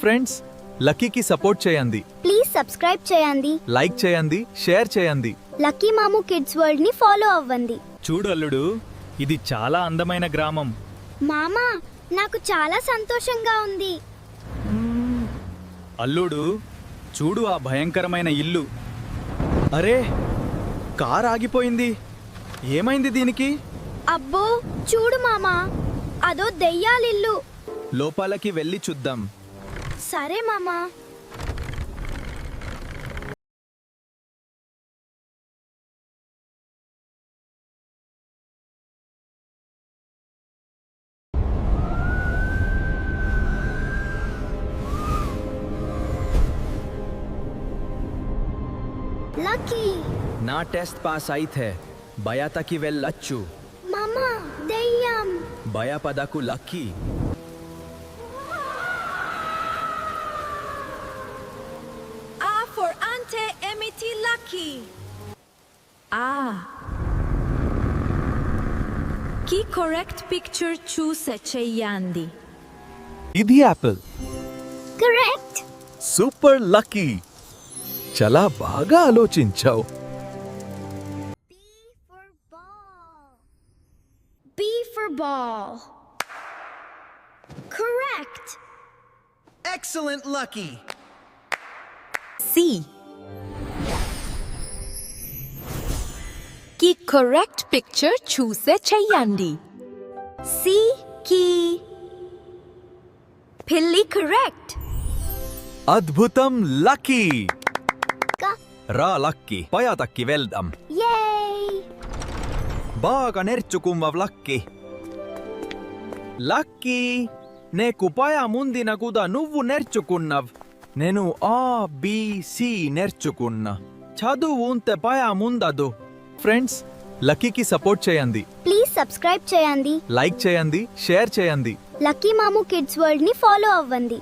Friends, లక్కీకి support చేయండి. Please subscribe చేయండి, like చేయండి, షేర్ చేయండి. లక్కీ మాము కిడ్స్ వరల్డ్ ని ఫాలో అవ్వండి. చూడు అల్లుడు, ఇది చాలా అందమైన గ్రామం. మామా, నాకు చాలా సంతోషంగా ఉంది. అల్లుడు, చూడు ఆ భయంకరమైన ఇల్లు. అరే, కార్ ఆగిపోయింది. ఏమైంది దీనికి? అబ్బో, చూడు మామా, అదో దెయ్యాలిల్లు. లోపలికి వెళ్ళి చూద్దాం. సరే మామా. లక్కీ నా టెస్ట్ పాస్ అయితే భయాతకి వెళ్ళొచ్చు. మామా, దెయ్యం. భయపడకు lucky. A for ante emiti lucky. A. Ki correct picture choose cheyandi. ఇది యాపిల్. కరెక్ట్. Super lucky. చాలా బాగా ఆలోచించావు. B for ball. Correct. Excellent, Lucky. C. Ki correct picture choose cheyandi. C ki pilli correct. అద్భుతం lucky. Ka. రా lucky, భయాతకి వెళ్దాం. Yay. బాగా నేర్చుకున్నావు lucky. Lucky, నీకు భయ ముందిన కూడా నువ్వు నేర్చుకున్నావు. నేను ABC నేర్చుకున్నా. చదువు ఉంటే భయ ముందదు. ఫ్రెండ్స్, లక్కీకి సపోర్ట్ చేయండి. ప్లీజ్ సబ్స్క్రైబ్ చేయండి, లైక్ చేయండి, షేర్ చేయండి. లక్కీ మాము కిడ్స్ వరల్డ్ ని ఫాలో అవ్వండి.